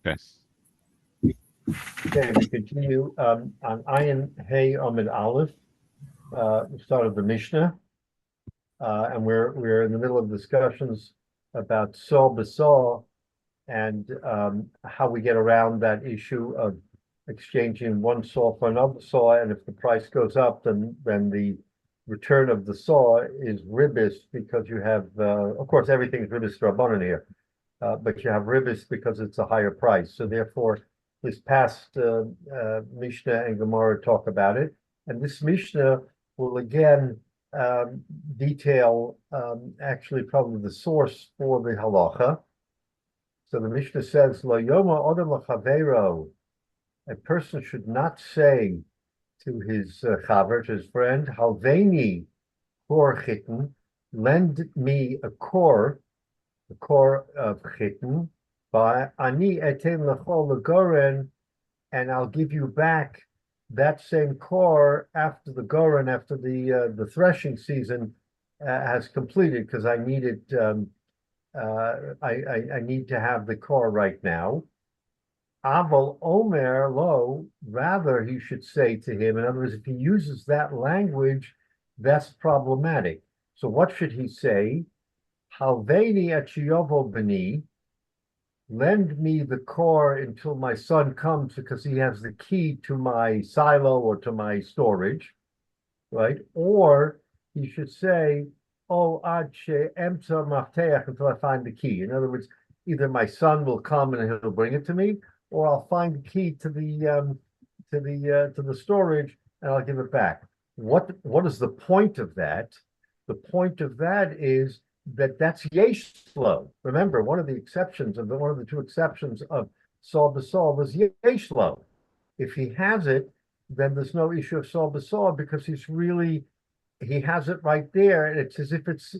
Okay. Okay, we continue on Ayin Hey Amid Aleph, the start of the Mishnah, and we're in the middle of discussions about Saw B'Saw and how we get around that issue of exchanging one saw for another saw, and if the price goes up, then the return of the saw is ribis because you have, of course, everything's ribis rabbanan here, but you have ribis because it's a higher price. So therefore, this past Mishnah and Gemara talk about it, and this Mishnah will again detail actually probably the source for the halacha. So the Mishnah says, "Lo yoma odem lachaveiro," a person should not say to his chaver, to his friend, "Halveini kor chitten," lend me a core of chitten, by ani etem lachol legoren, and I'll give you back that same core after the goren, after the threshing season has completed, because I need it. I need to have the core right now. Aval Omer lo, rather he should say to him. In other words, if he uses that language, that's problematic. So what should he say? Halveini et shiyovo b'ni, lend me the core until my son comes because he has the key to my silo or to my storage, right? Or he should say, "Oh, ad she'emtza mafteach," until I find the key. In other words, either my son will come and he'll bring it to me, or I'll find the key to the storage and I'll give it back. What is the point of that? The point of that is that's yeshlo. Remember, one of the two exceptions of Saul Basal was yeshlo. If he has it, then there's no issue of Saul Basal because he has it right there, and it's as if it's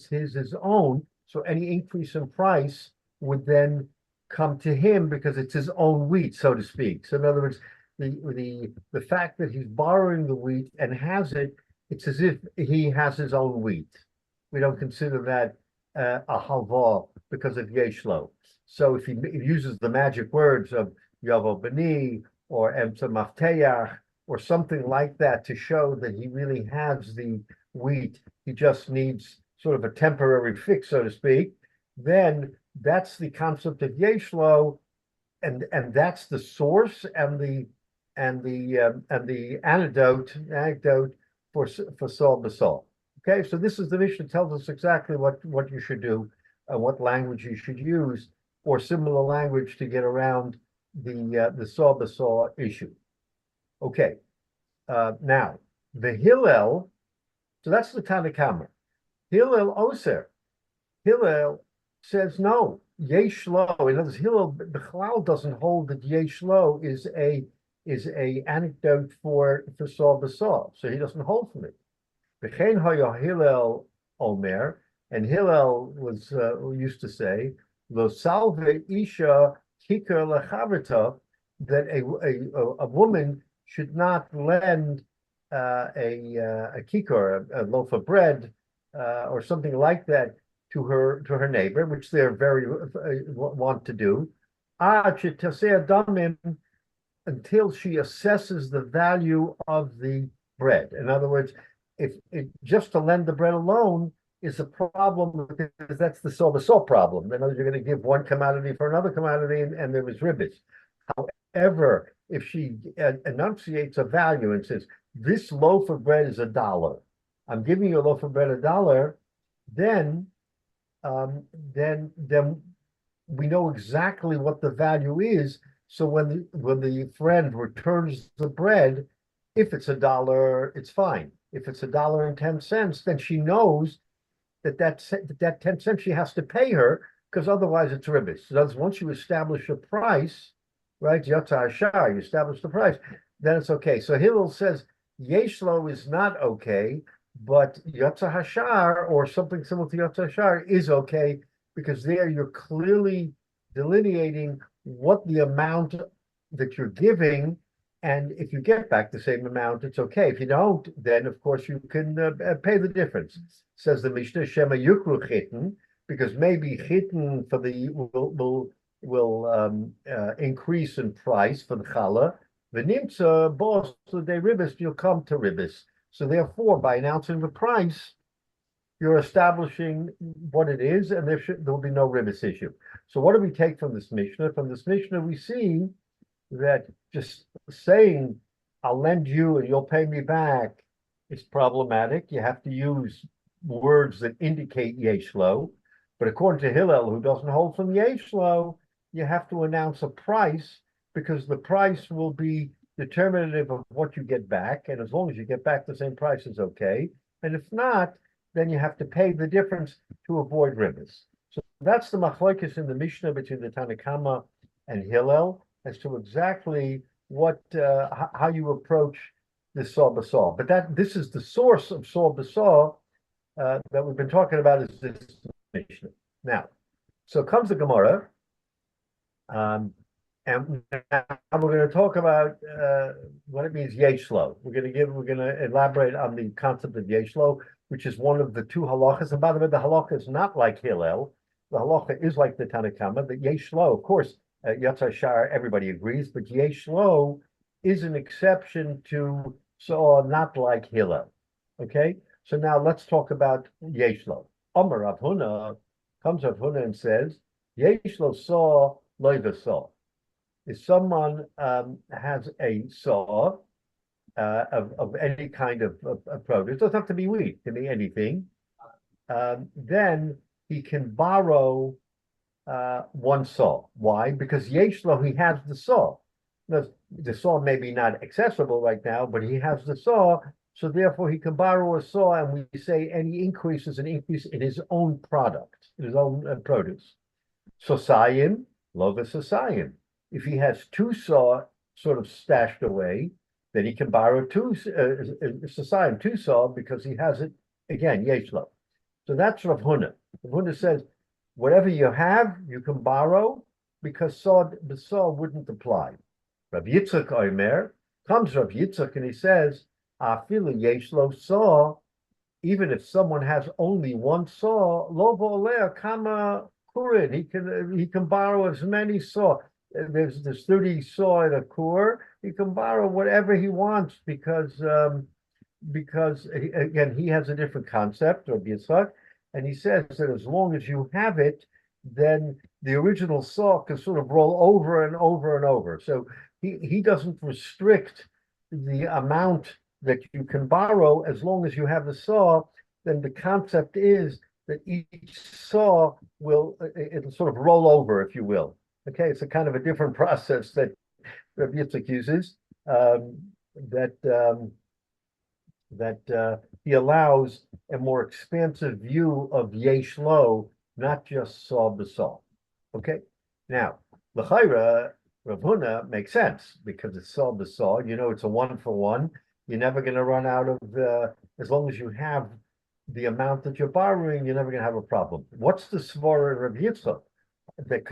his own. So any increase in price would then come to him because it's his own wheat, so to speak. So in other words, the fact that he's borrowing the wheat and has it, it's as if he has his own wheat. We don't consider that a halva because of yeshlo. So if he uses the magic words of yavo b'ni or emtza mafteach or something like that to show that he really has the wheat, he just needs sort of a temporary fix, so to speak, then that's the concept of yeshlo, and that's the source and the anecdote for Saul Basal. Okay, so this is the Mishnah tells us exactly what you should do, what language you should use, or similar language to get around the Saul Basal issue. Okay, now the Hillel, so that's the Tanakhama. Hillel Oser. Hillel says no, yesh lo. In other words, Hillel Bechlal doesn't hold that yesh lo is a anecdote for Saul Basal, so he doesn't hold from it. B'chein haya Hillel Omer, and Hillel was used to say lo salve isha kikar lechaverta, that a woman should not lend a kikar, a loaf of bread, or something like that to her neighbor, which they're very want to do, until she assesses the value of the bread. In other words, if just to lend the bread alone is a problem, because that's the salt problem. In other words, you're going to give one commodity for another commodity, and there was ribbis. However, if she enunciates a value and says, "This loaf of bread is $1. I'm giving you a loaf of bread $1," then we know exactly what the value is. So when the friend returns the bread, if it's $1, it's fine. If it's $1.10, then she knows that 10 cents she has to pay her, because otherwise it's ribbis. So that's once you establish a price, right? Yotza Hashar, you establish the price, then it's okay. So Hillel says Yeshlo is not okay, but Yotza Hashar or something similar to Yotza Hashar is okay, because there you're clearly delineating what the amount that you're giving, and if you get back the same amount, it's okay. If you don't, then of course you can pay the difference. Says the Mishnah, Shema Yukru Chitten, because maybe Chitten for the will increase in price for the challah. V'nimtza bos l'dei ribis, you'll come to ribis. So therefore, by announcing the price, you're establishing what it is, and there will be no ribis issue. So what do we take from this Mishnah? From this Mishnah, we see that just saying, I'll lend you and you'll pay me back is problematic. You have to use words that indicate yeshlo. But according to Hillel, who doesn't hold from yeshlo, you have to announce a price because the price will be determinative of what you get back. And as long as you get back the same price is okay. And if not, then you have to pay the difference to avoid ribis. So that's the machlokes in the Mishnah between the Tanakama and Hillel as to exactly how you approach this saw basal. But this is the source of saw basal that we've been talking about is this Mishnah. Now, so comes the Gemara, and now we're going to talk about what it means yeshlo. We're going to elaborate on the concept of yeshlo, which is one of the two halachas. And by the way, the halacha is not like Hillel. The halacha is like the Tanakama. The yeshlo, of course, Yatzar Shar, everybody agrees, but yeshlo is an exception to saw, not like Hillel. Okay, so now let's talk about yeshlo. Amar Rav Huna, comes Rav Huna and says, yeshlo saw loiva saw. If someone has a saw of any kind of produce, it doesn't have to be wheat, it can be anything, then he can borrow one saw. Why? Because yeshlo, he has the saw. The saw may be not accessible right now, but he has the saw, so therefore he can borrow a saw, and we say any increase is an increase in his own product, in his own produce. Sosayim, lovis sosayim. If he has two saw sort of stashed away, then he can borrow two sosayim, two saw, because he has it, again, yeshlo. So that's Rav Huna. Rav Huna says, whatever you have, you can borrow, because the saw wouldn't apply. Rabbi Yitzchak Omer, comes Rabbi Yitzchak and he says, Afilu yeshlo saw, even if someone has only one saw, lo v'oleh kama kurin, he can borrow as many saw. There's 30 saw in a kur. He can borrow whatever he wants because again, he has a different concept, Rabbi Yitzchak, and he says that as long as you have it, then the original saw can sort of roll over and over and over. So he doesn't restrict the amount that you can borrow as long as you have the saw. Then the concept is that each saw it'll sort of roll over, if you will. Okay, it's a kind of a different process that Rabbi Yitzchak uses, that he allows a more expansive view of yeshlo, not just saw b'saw. Okay, now l'chayra Rav Huna makes sense because it's saw b'saw. It's a one for one. You're never going to run out of as long as you have the amount that you're borrowing, you're never going to have a problem. What's the svara of Rabbi Yitzchak? That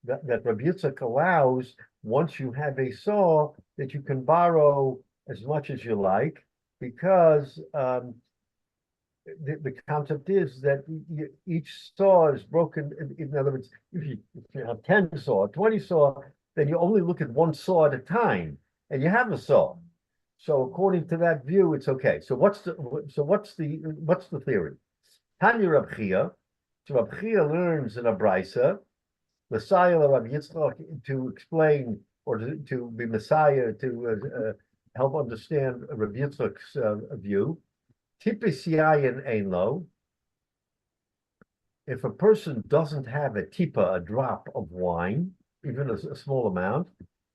Rabbi Yitzchak allows, once you have a saw, that you can borrow as much as you like, because the concept is that each saw is broken. In other words, if you have 10 saw, 20 saw, then you only look at one saw at a time, and you have a saw. So according to that view, it's okay. So what's the theory? Tanya Rabbi Hyatt. So Rabbi Hyatt learns in a brisa, Messiah Rabbi Yitzchak, to explain or to be Messiah to help understand Rabbi Yitzchak's view. Tipis yayin ein lo. If a person doesn't have a tipa, a drop of wine, even a small amount,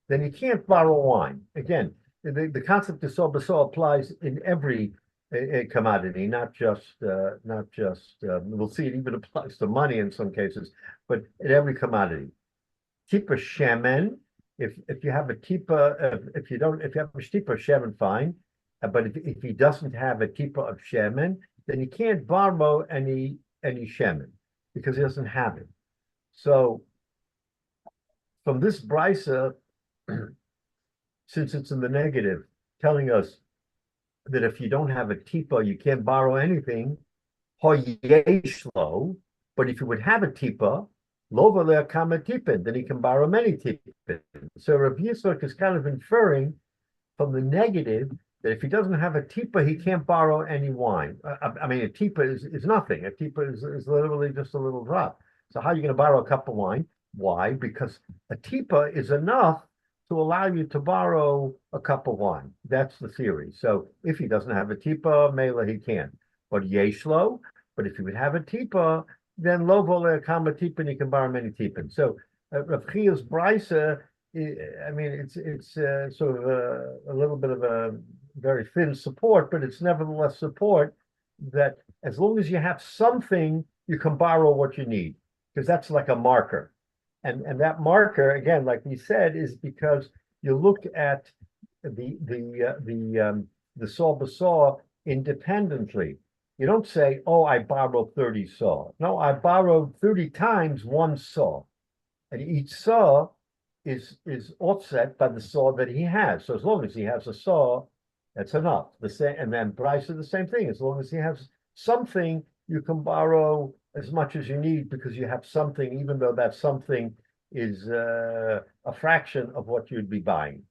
then he can't borrow wine. Again, the concept of saw b'saw applies in every commodity, not just we'll see it even applies to money in some cases, but in every commodity. Tipa shemen, if you have a tipa, if you have a tipa shemen, fine, but if he doesn't have a tipa of shemen, then he can't borrow any shemen because he doesn't have it. So from this brisa, since it's in the negative, telling us that if you don't have a tipa, you can't borrow anything, ho yeshlo. But if you would have a tipa, Lova le'akama tipin, then he can borrow many tipin. So Rav Yitzchak is kind of inferring from the negative that if he doesn't have a tipa, he can't borrow any wine. I mean, a tipa is nothing. A tipa is literally just a little drop. So how are you going to borrow a cup of wine? Why? Because a tipa is enough to allow you to borrow a cup of wine. That's the theory. So if he doesn't have a tipa, mela he can. But yeshlo, but if he would have a tipa, then lo vole kama tipin, he can borrow many tipin. So Rav Chia's brisa, I mean, it's sort of a little bit of a very thin support, but it's nevertheless support that as long as you have something, you can borrow what you need, because that's like a marker. And that marker, again, like we said, is because you look at the saw basaw independently. You don't say, "Oh, I borrowed 30 saw." No, I borrowed 30 times one saw, and each saw is offset by the saw that he has. So as long as he has a saw, that's enough. The same, and then Bryce is the same thing. As long as he has something, you can borrow as much as you need because you have something, even though that something is a fraction of what you'd be buying.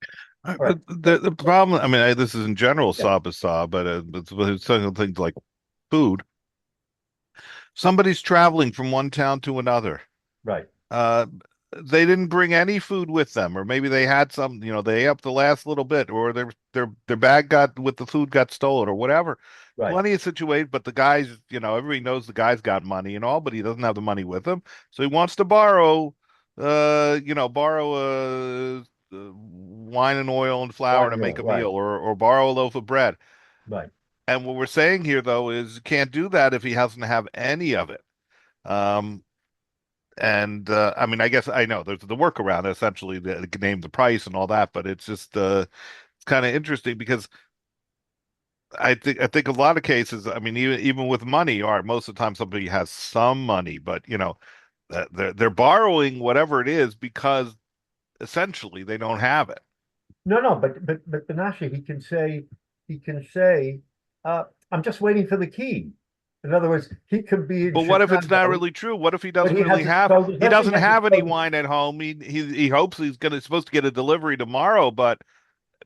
All right. But the problem, I mean, this is in general Yeah. saw saw, but it's certain things like food. Somebody's traveling from one town to another. Right. Uh, they didn't bring any food with them, or maybe they had some, they ate up the last little bit, or their bag got with the food got stolen, or whatever. Right. Plenty of situations, but the guys, everybody knows the guy's got money and all, but he doesn't have the money with him, so he wants to borrow wine and oil and flour Wine to and make oil. a Right. meal, or borrow a loaf of bread. Right. And what we're saying here, though, is you can't do that if he doesn't have any of it. Um, and I mean, I guess I know there's the workaround essentially to name the price and all that, but it's just it's kind of interesting because I think a lot of cases, I mean, even with money, or most of the time somebody has some money, but they're borrowing whatever it is because essentially they don't have it. No, no, but Benashe, he can say, I'm just waiting for the key. In other words, he could be in But what if it's not Chicago, really true? What if he but doesn't he really has his have produce. he Let's say he doesn't has his have any produce. wine at home? He hopes supposed to get a delivery tomorrow, but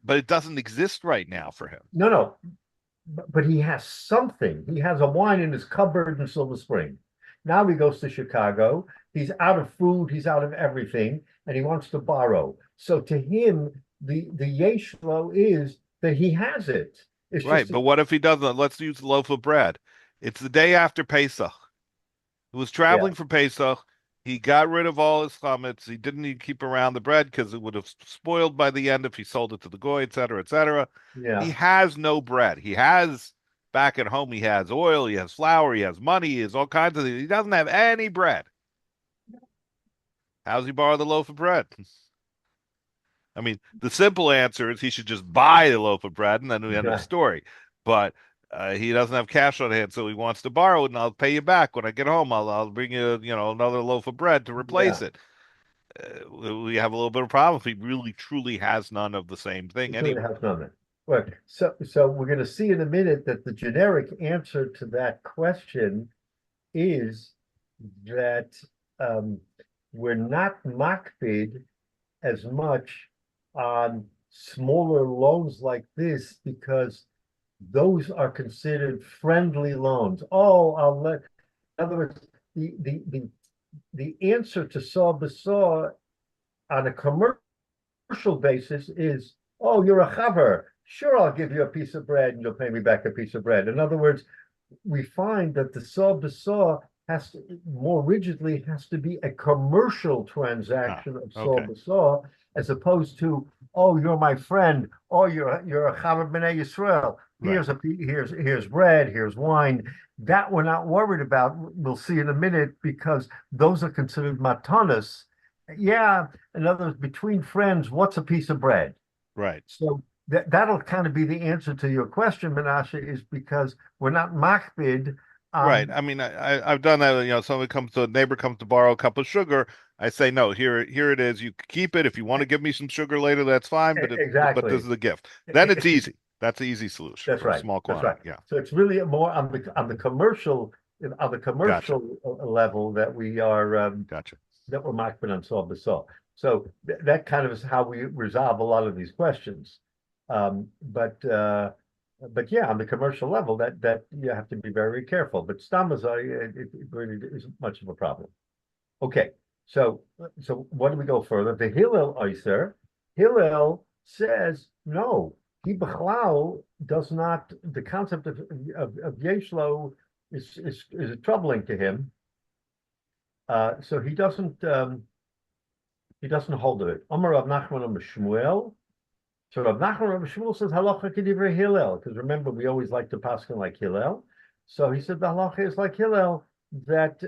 it doesn't exist right now for him. No, no, but he has something. He has a wine in his cupboard in Silver Spring. Now he goes to Chicago. He's out of food. He's out of everything, and he wants to borrow. So to him, the yeshlo is that he has it. It's Right, just but what if he doesn't? Let's use the loaf of bread. It's the day after Pesach. He was yeah, traveling for Pesach. He got rid of all his chametz. He didn't need to keep around the bread because it would have spoiled by the end if he sold it to the goy, et cetera, et cetera. He yeah. has no bread. He has back at home. He has oil. He has flour. He has money. He has all kinds of things. He doesn't have any bread. How's he borrow the loaf of bread? I mean, the simple answer is he should just buy a loaf of bread and then we end of story. But he doesn't have cash on hand, so he wants to borrow it, and I'll pay you back when I get home. I'll bring you, another loaf of bread to replace Yeah, it. We have a little bit of problem if he really truly has none of the same thing it really anyway. has none of it. Well, so we're going to see in a minute that the generic answer to that question is that um, we're not makbid as much on smaller loans like this because those are considered friendly loans. Oh, I'll let. In other words, the answer to saw besaw on a commercial basis is, oh, you're a chaver. Sure, I'll give you a piece of bread and you'll pay me back a piece of bread. In other words, we find that the saw has to more rigidly has to be a commercial Ah, transaction of okay. saw as opposed to, oh, you're my friend, oh, you're a chaver b'nei Yisrael. Right. Here's bread, here's wine. That we're not worried about. We'll see in a minute because those are considered matanas. Yeah, in other words, between friends, what's a piece of bread? Right. So that'll kind of be the answer to your question, Menashe, is because we're not makbid Right. on I mean, I've done that. Somebody comes to a neighbor comes to borrow a cup of sugar. I say, no, here it is. You keep it. If you want to give me some sugar later, that's fine. But this exactly. is a gift. Then it's It's easy. That's the easy solution that's for a right. small That's right. quantity. Yeah. So it's really more on the Gotcha. commercial level that we are Gotcha. that we're makbid on sol b'sol. So that kind of is how we resolve a lot of these questions. But yeah, on the commercial level, that you have to be very careful. But stamazai, it really isn't much of a problem. Okay, so what do we go further? The Hillel Iser, Hillel says no. He b'chlau does not. The concept of yeshlo is troubling to him. So he doesn't hold of it. Amar Rav Nachman Amar Shmuel. So Rav Nachman Rav Shmuel says halacha kedivrei Hillel, because remember we always like to paskin like Hillel. So he said the halacha is like Hillel, that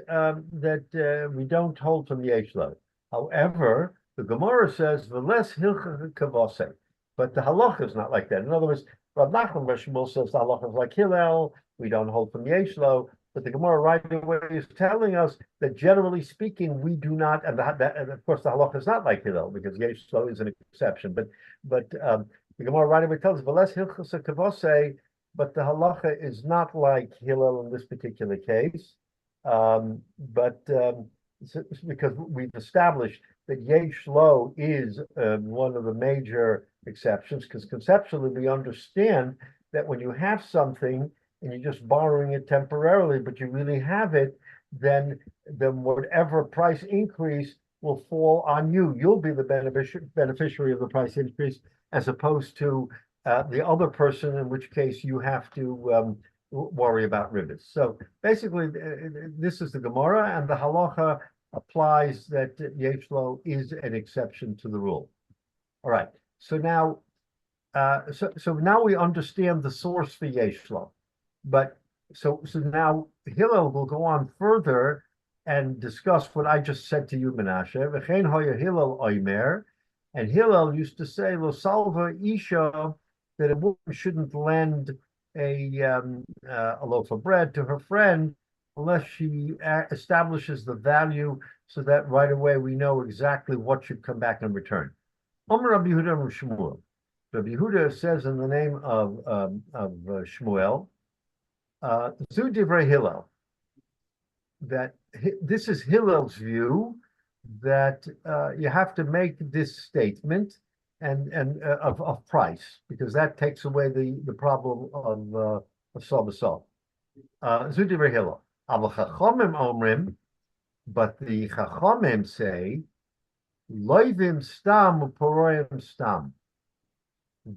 we don't hold from yeshlo. However, the Gemara says the less hilcha kavase, but the halacha is not like that. In other words, Rav Nachman Rav Shmuel says the halacha is like Hillel. We don't hold from yeshlo. But the Gemara right away is telling us that generally speaking, we do not, and of course the halacha is not like Hillel because yeshlo is an exception. But the Gemara right away tells us v'les hilchos kavase, but the halacha is not like Hillel in this particular case. Because we've established that yeshlo is one of the major exceptions, because conceptually we understand that when you have something and you're just borrowing it temporarily, but you really have it, then whatever price increase will fall on you. You'll be the beneficiary of the price increase, as opposed to the other person, in which case you have to worry about ribbons. So basically, this is the Gemara, and the halacha applies that yeshlo is an exception to the rule. All right. So now, now we understand the source for yeshlo. But so now Hillel will go on further and discuss what I just said to you, Menashe. V'chein hoya Hillel oimer, and Hillel used to say, "Lo salva isha," that a woman shouldn't lend a loaf of bread to her friend unless she establishes the value, so that right away we know exactly what should come back in return. Omer Rabbi Yehuda Shmuel. Rabbi Yehuda says in the name of Shmuel. Zu divrei Hillel, that this is Hillel's view, that you have to make this statement and of price, because that takes away the problem of sol b'sol. Zu divrei Hillel. Aval chachamim omrim, but the chachamim say loivim stam uporoyim stam.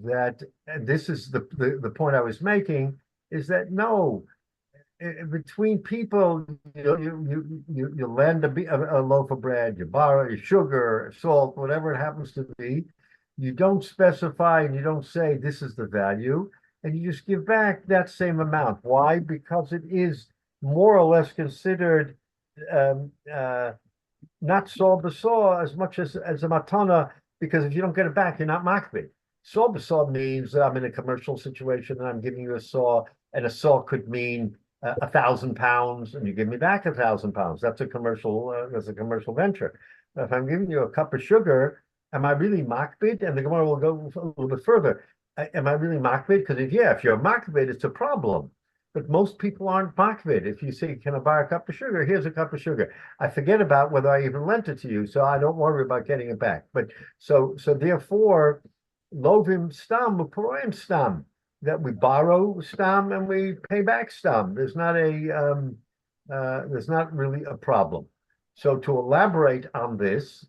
That, and this is the point I was making, is that no, between people, you lend a loaf of bread, you borrow your sugar, salt, whatever it happens to be. You don't specify and you don't say this is the value, and you just give back that same amount. Why? Because it is more or less considered not sol b'sol as much as a matana, because if you don't get it back, you're not makbid. Sol b'sol means that I'm in a commercial situation and I'm giving you a saw, and a saw could mean 1,000 pounds, and you give me back 1,000 pounds. That's a commercial venture. If I'm giving you a cup of sugar, am I really makbid? And the Gemara will go a little bit further. Am I really makbid? Because if you're makbid, it's a problem. But most people aren't makbid. If you say, "Can I buy a cup of sugar?" Here's a cup of sugar. I forget about whether I even lent it to you, so I don't worry about getting it back. But so therefore, lovim stam, uporoim stam, that we borrow stam and we pay back stam. There's not really a problem. So to elaborate on this,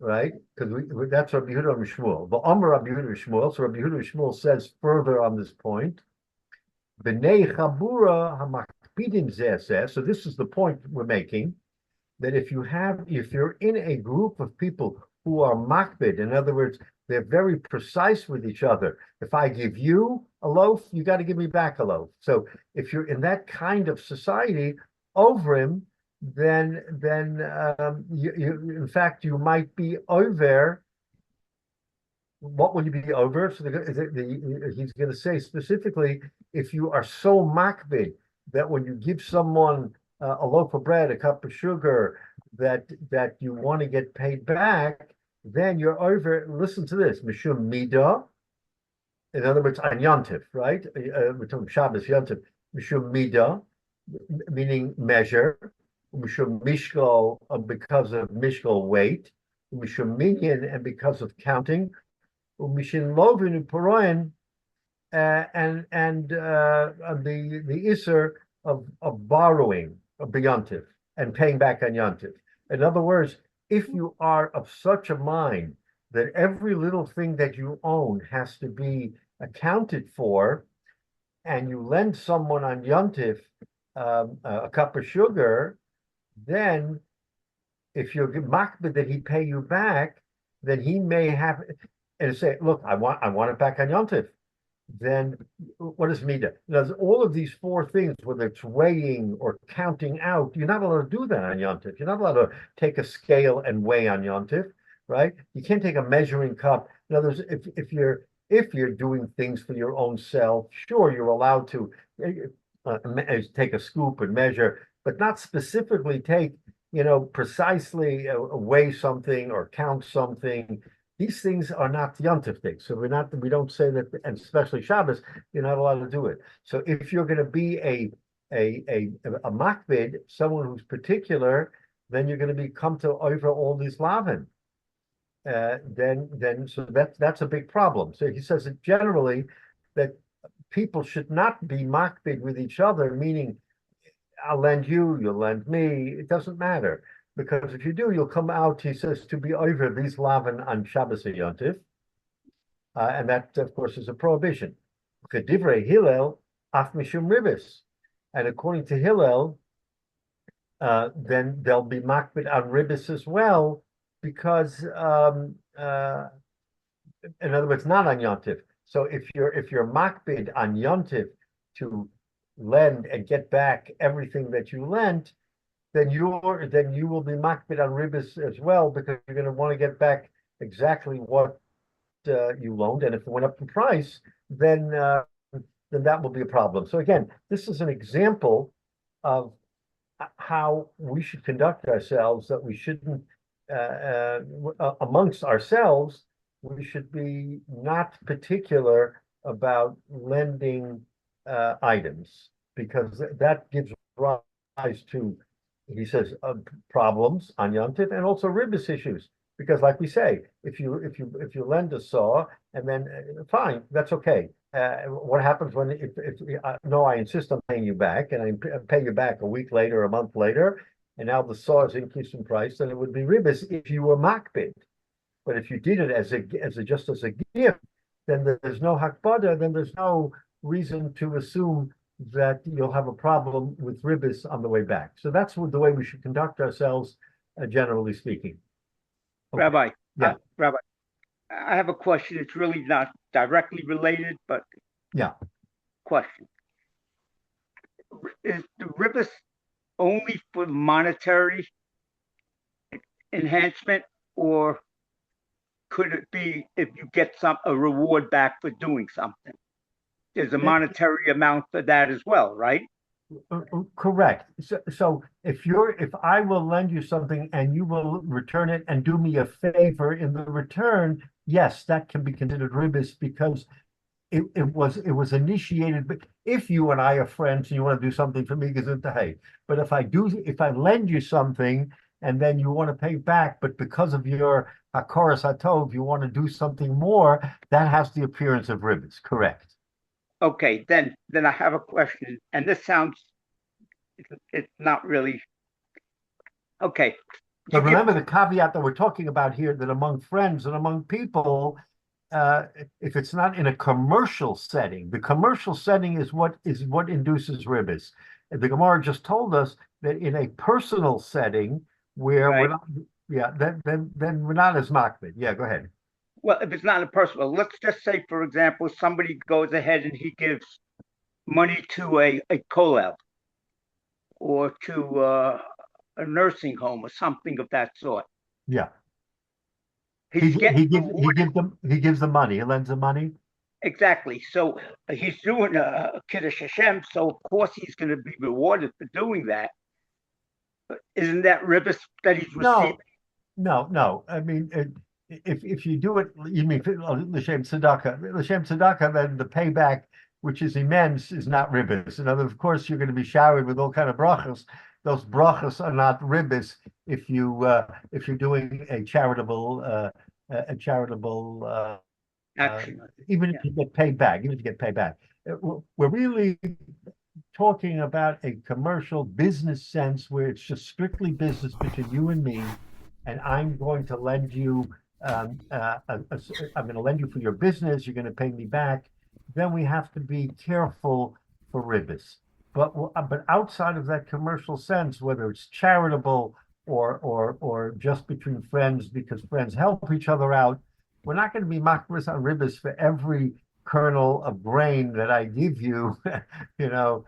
right? Because that's Rabbi Yehuda Shmuel. The Amar Rabbi Yehuda Shmuel. So Rabbi Yehuda Shmuel says further on this point. B'nei chabura hamakpidim zeh. So this is the point we're making, that if you're in a group of people who are makbid, in other words, they're very precise with each other. If I give you a loaf, you got to give me back a loaf. So if you're in that kind of society, over him, then you in fact you might be over. What will you be over? So he's going to say specifically, if you are so makbid that when you give someone a loaf of bread, a cup of sugar, that you want to get paid back, then you're over. Listen to this, mishum midah. In other words, on yontif, right? We're talking Shabbos yontif, mishum midah, meaning measure. Mishum Mishkal because of Mishkal weight, Mishum Minyan and because of counting, Mishin Lovin and Poroyan and the Isser of borrowing of the Yontif and paying back on Yontif. In other words, if you are of such a mind that every little thing that you own has to be accounted for, and you lend someone on Yontif a cup of sugar, then if you're makbid that he pay you back, then he may have and say, look, I want it back on Yontif. Then what is Mida? Now, all of these four things, whether it's weighing or counting out, you're not allowed to do that on Yontif. You're not allowed to take a scale and weigh on Yontif, right? You can't take a measuring cup. In other words, if you're doing things for your own self, sure, you're allowed to take a scoop and measure, but not specifically take, precisely weigh something or count something. These things are not Yontif things. So we don't say that, and especially Shabbos, you're not allowed to do it. So if you're going to be a makbid, someone who's particular, then you're going to come to over all these lavin. So that's a big problem. So he says that generally that people should not be makbid with each other, meaning I'll lend you, you'll lend me. It doesn't matter. Because if you do, you'll come out, he says, to be over these lavin on Shabbos and Yontif. And that, of course, is a prohibition. Kedivrei Hillel, af mishum ribis. And according to Hillel, then they'll be makbid on ribis as well, because, in other words, not on Yontif. So if you're makbid on Yontif to lend and get back everything that you lent, then you will be makbid on ribis as well, because you're going to want to get back exactly what you loaned, and if it went up in price, then that will be a problem. So again, this is an example of how we should conduct ourselves. That we shouldn't amongst ourselves, we should be not particular about lending items, because that gives rise to, he says, problems on Yontif and also ribis issues. Because, like we say, if you lend a saw and then fine, that's okay. What happens when if no, I insist on paying you back, and I pay you back a week later, a month later, and now the saw is increased in price, then it would be ribis if you were makbid. But if you did it as a gift, then there's no hakbada, then there's no reason to assume that you'll have a problem with ribis on the way back. So that's the way we should conduct ourselves, generally speaking. Okay. Rabbi, yeah, Rabbi, I have a question. It's really not directly related, but yeah. Question: is the ribis only for monetary enhancement, or could it be if you get a reward back for doing something? There's a monetary amount for that as well, right? Correct. So if I will lend you something and you will return it and do me a favor in the return, yes, that can be considered ribis, because it was initiated. But if you and I are friends and you want to do something for me, hey. But if I lend you something and then you want to pay back, but because of your hakoras hatov, you want to do something more, that has the appearance of ribis. Correct. Okay, then I have a question, and this sounds, it's not really, okay. But remember the caveat that we're talking about here, that among friends and among people, if it's not in a commercial setting, the commercial setting is what induces ribis. The Gemara just told us that in a personal setting where right. we're not, then we're not as makbid. Yeah, go ahead. Well, if it's not a personal, let's just say, for example, somebody goes ahead and he gives money to a kollel or to a nursing home or something of that sort. Yeah. He gives the money. He lends the money. Exactly. So he's doing a Kiddush Hashem, so of course he's going to be rewarded for doing that. But isn't that ribis that he's receiving? No. I mean, if you do it, you mean l'shem tzedakah. L'shem tzedakah, then the payback, which is immense, is not ribis. In other words, of course, you're going to be showered with all kind of brachos, those brachas are not ribbis if you're doing a charitable Action. even if Yeah. you get paid back, we're really talking about a commercial business sense where it's just strictly business between you and me, and I'm going to lend you, I'm going to lend you for your business. You're going to pay me back. Then we have to be careful for ribbis. But outside of that commercial sense, whether it's charitable or just between friends because friends help each other out, we're not going to be makris on ribbis for every kernel of grain that I give you, to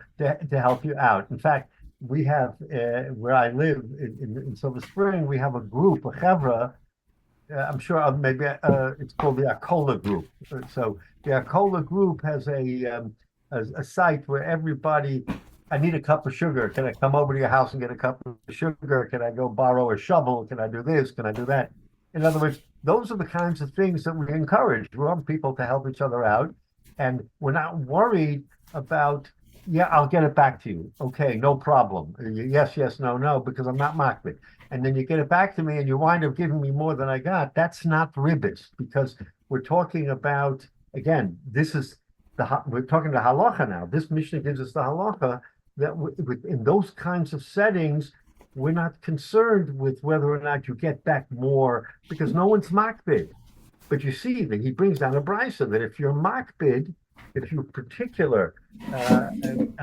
help you out. In fact, we have where I live in Silver Spring, we have a group, a chevra. I'm sure maybe it's called the Akola Group. So the Akola Group has a site where everybody. I need a cup of sugar. Can I come over to your house and get a cup of sugar? Can I go borrow a shovel? Can I do this? Can I do that? In other words, those are the kinds of things that we encourage. We want people to help each other out. And we're not worried about, yeah, I'll get it back to you. Okay, no problem. Yes, yes, no, no, because I'm not makbid. And then you get it back to me and you wind up giving me more than I got. That's not ribbis because we're talking about, again, we're talking to halacha now. This Mishnah gives us the halacha that in those kinds of settings, we're not concerned with whether or not you get back more because no one's makbid. But you see that he brings down a brisa that if you're makbid, if you're particular, I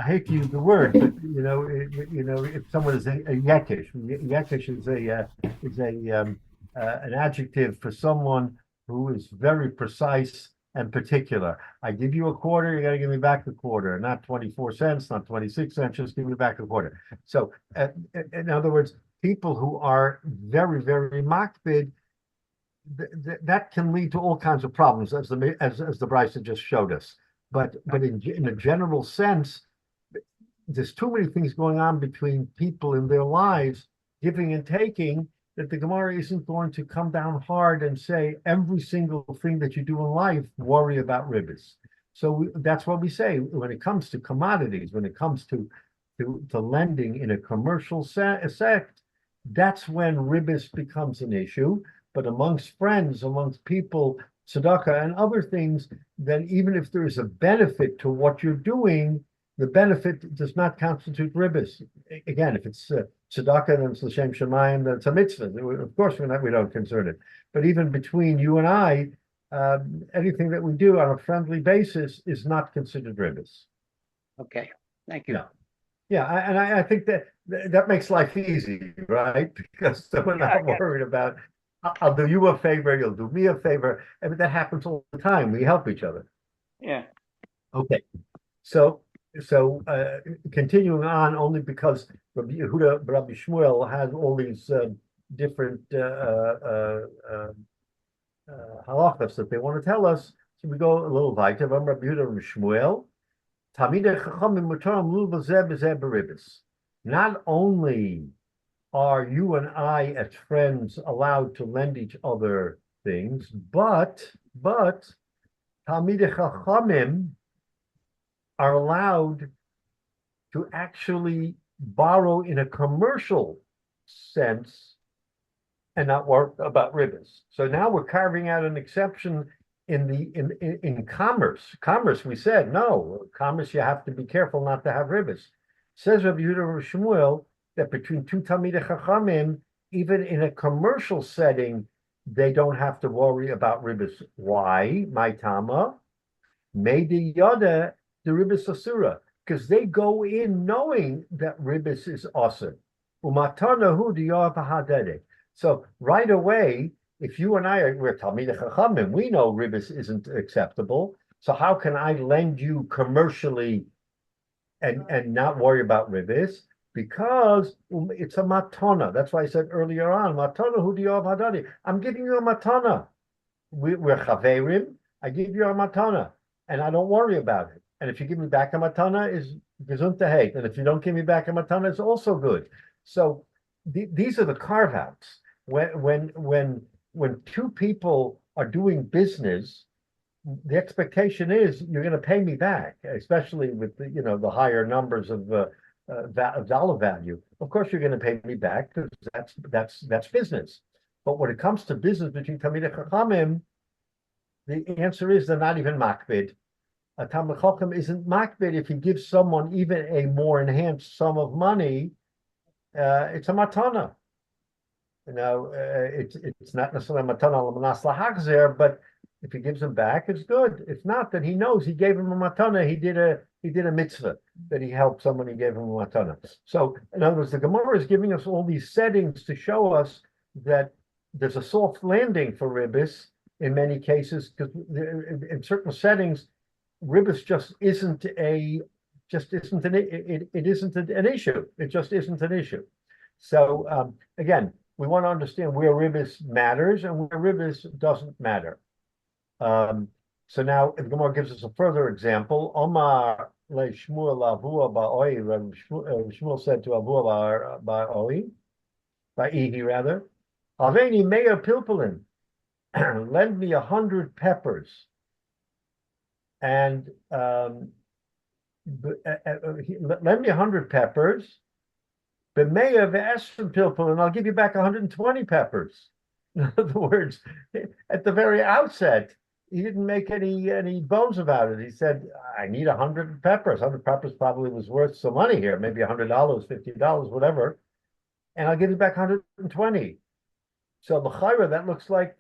hate to use the word, but if someone is a yekish, yekish is an adjective for someone who is very precise and particular. I give you a quarter, you got to give me back the quarter, not 24 cents, not 26 cents, just give me back the quarter. So, in other words, people who are very, very makbid, that can lead to all kinds of problems, as the Brisa just showed us. But in a general sense, there's too many things going on between people in their lives, giving and taking, that the Gemara isn't going to come down hard and say every single thing that you do in life, worry about ribbis. So that's what we say when it comes to commodities, when it comes to lending in a commercial sect, that's when ribbis becomes an issue. But amongst friends, amongst people, tzedakah and other things, then even if there is a benefit to what you're doing, the benefit does not constitute ribbis. Again, if it's tzedakah, then it's l'shem shemayim, then it's a mitzvah. Of course, we don't concern it. But even between you and I, anything that we do on a friendly basis is not considered ribbis. Okay, thank you. Yeah, yeah, and I think that makes life easy, right? Because we're not worried about. I'll do you a favor, you'll do me a favor. I mean, that happens all the time. We help each other. Yeah. Okay. So continuing on, only because Rabbi Yehuda, Rabbi Shmuel has all these different halachas that they want to tell us. So we go a little weiter. Rabbi Yehuda, Rabbi Shmuel. Not only are you and I as friends allowed to lend each other things, but Talmidei Chachamim are allowed to actually borrow in a commercial sense and not worry about ribbis. So now we're carving out an exception in commerce. Commerce, we said no. Commerce, you have to be careful not to have ribbis. Says Rabbi Yehuda Shmuel that between two Talmidei Chachamim, even in a commercial setting, they don't have to worry about ribbis. Why? My tama, Meidi Yoda, the ribbis asura, because they go in knowing that ribbis is awesome. So right away, if you and we're Talmidei Chachamim, we know ribbis isn't acceptable. So how can I lend you commercially and not worry about ribbis? Because it's a matana. That's why I said earlier on, matana hu diyav hadadi. I'm giving you a matana. We're chaverim. I give you a matana, and I don't worry about it. And if you give me back a matana, is gesund to hate. And if you don't give me back a matana, it's also good. So these are the carve outs. When two people are doing business, the expectation is you're going to pay me back, especially with the higher numbers of dollar value. Of course, you're going to pay me back because that's business. But when it comes to business between Talmidei Chachamim, the answer is they're not even makbid. A Talmid Chacham isn't makbid if he gives someone even a more enhanced sum of money. It's a matana. It's not necessarily a matana l'manas lahachzer, but if he gives him back, it's good. If not, then he knows he gave him a matana. He did a mitzvah that he helped someone. He gave him a matana. So in other words, the Gemara is giving us all these settings to show us that there's a soft landing for ribbis in many cases, because in certain settings, ribbis just isn't an issue. It just isn't an issue. So again, we want to understand where ribbis matters and where ribbis doesn't matter. So now the Gemara gives us a further example. Omar le Shmuel Avua ba'oi. Shmuel said to Avua ba'oi, ba'ihi rather, Aveni meya pilpulin, lend me 100 peppers. And lend me 100 peppers. B'meya ve'esrim pilpulin, and I'll give you back 120 peppers. In other words, at the very outset, he didn't make any bones about it. He said, I need 100 peppers. 100 peppers probably was worth some money here, maybe $100, $50, whatever. And I'll give you back 120. So l'chayra, that looks like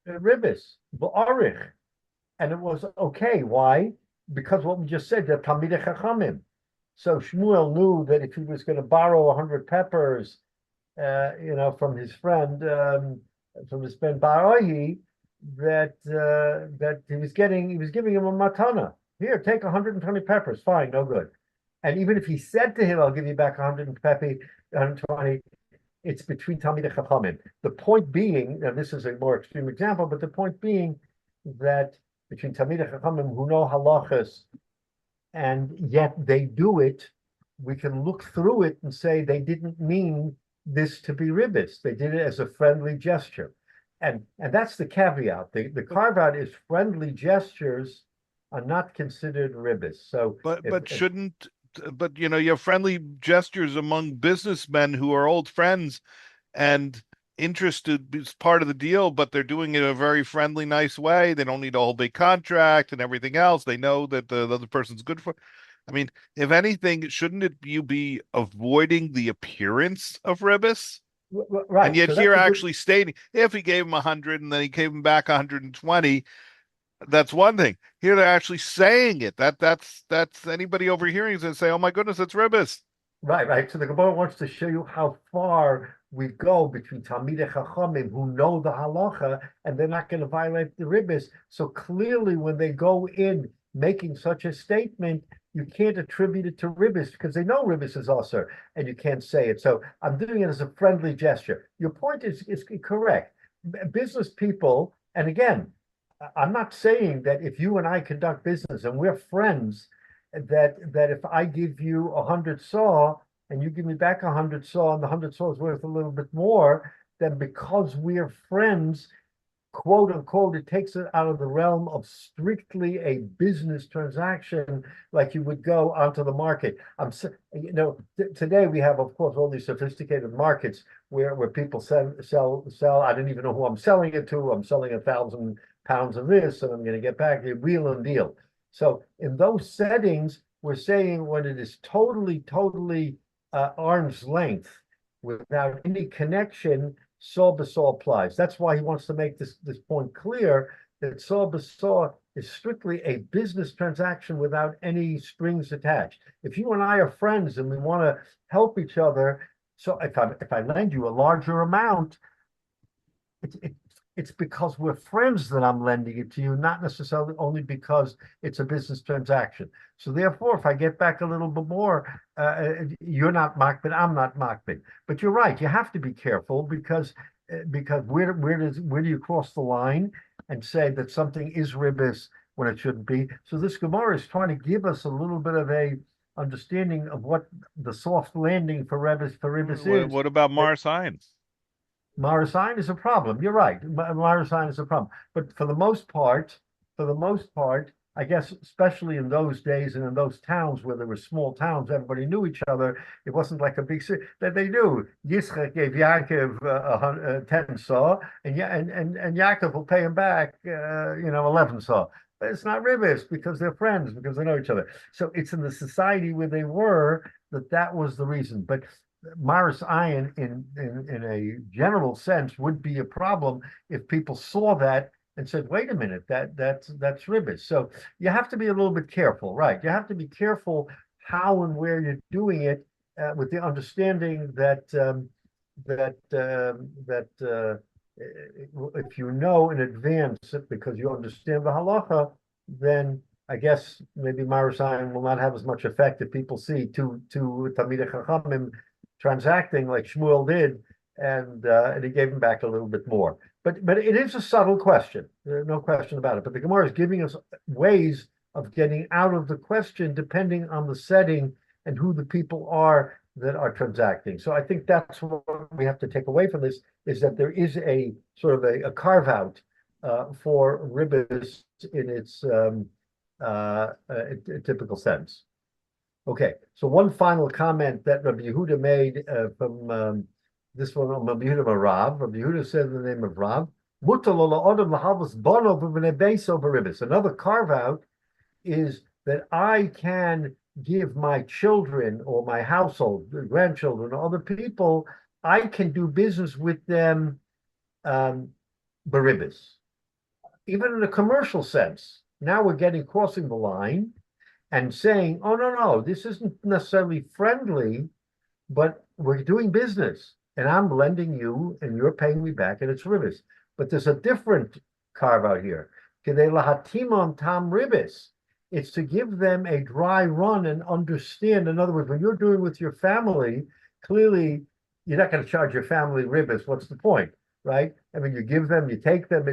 ribbis, b'arich. And it was okay. Why? Because what we just said, that Talmidei Chachamim. So Shmuel knew that if he was going to borrow 100 peppers, from his friend, Barohi, that he was giving him a matana. Here, take 120 peppers. Fine, no good. And even if he said to him, I'll give you back 120, it's between Talmidei Chachamim. The point being, now this is a more extreme example, but the point being that between Talmidei Chachamim who know halachas, and yet they do it, we can look through it and say they didn't mean this to be ribbis. They did it as a friendly gesture. And that's the caveat. The carve out is friendly gestures are not considered ribbis. So but you have friendly gestures among businessmen who are old friends and interested is part of the deal, but they're doing it in a very friendly, nice way. They don't need a whole big contract and everything else. They know that the other person's good for. I mean, if anything, shouldn't you be avoiding the appearance of ribbis? Right. And yet here actually stating, if he gave him 100 and then he gave him back 120, that's one thing. Here they're actually saying it. That's anybody overhearing is going to say, oh my goodness, that's ribbis. Right. So the Gemara wants to show you how far we go between Talmidei Chachamim who know the halacha and they're not going to violate the ribbis. So clearly when they go in making such a statement, you can't attribute it to ribbis because they know ribbis is also, and you can't say it. So I'm doing it as a friendly gesture. Your point is correct. Business people, and again, I'm not saying that if you and I conduct business and we're friends, that if I give you 100 saw and you give me back 100 saw and the 100 saw is worth a little bit more, then because we're friends, quote unquote, it takes it out of the realm of strictly a business transaction, like you would go onto the market. Today we have, of course, all these sophisticated markets where people sell. I don't even know who I'm selling it to. I'm selling 1,000 pounds of this, and I'm going to get back a wheel and deal. So in those settings, we're saying when it is totally arm's length without any connection, saw b'saw applies. That's why he wants to make this point clear that saw b'saw is strictly a business transaction without any strings attached. If you and I are friends and we want to help each other, so if I lend you a larger amount, it's because we're friends that I'm lending it to you, not necessarily only because it's a business transaction. So therefore, if I get back a little bit more, you're not makbid, I'm not makbid. But you're right, you have to be careful because where do you cross the line and say that something is ribbis when it shouldn't be? So this Gemara is trying to give us a little bit of a understanding of what the soft landing for ribbis is. What about Marasayan? Marasayan is a problem. You're right. Marasayan is a problem. But for the most part, I guess, especially in those days and in those towns where there were small towns, everybody knew each other. It wasn't like a big city that they knew. Yitzchak gave Yaakov 10 saw, and Yaakov will pay him back, 11 saw. But it's not ribis because they're friends, because they know each other. So it's in the society where they were that was the reason. But Maris Ayin, in a general sense, would be a problem if people saw that and said, "Wait a minute, that's ribis." So you have to be a little bit careful, right? You have to be careful how and where you're doing it, with the understanding that if you know in advance because you understand the halacha, then I guess maybe Maris Ayin will not have as much effect if people see two Talmidei Chachamim transacting like Shmuel did, and he gave him back a little bit more. But it is a subtle question, no question about it. But the Gemara is giving us ways of getting out of the question depending on the setting and who the people are that are transacting. So I think that's what we have to take away from this, is that there is a sort of a carve out for ribis in its typical sense. Okay, so one final comment that Rabbi Yehuda made from this one on Rabbi Yehuda Rav. Rabbi Yehuda said in the name of Rav, another carve out is that I can give my children or my household, grandchildren, or other people, I can do business with them beribis. Even in a commercial sense. Now we're crossing the line and saying, oh, no, this isn't necessarily friendly, but we're doing business and I'm lending you and you're paying me back and it's ribis. But there's a different carve out here. Kedei lahatimon tam ribis. It's to give them a dry run and understand. In other words, when you're doing with your family, clearly you're not going to charge your family ribis. What's the point, right? I mean, you give them, you take them,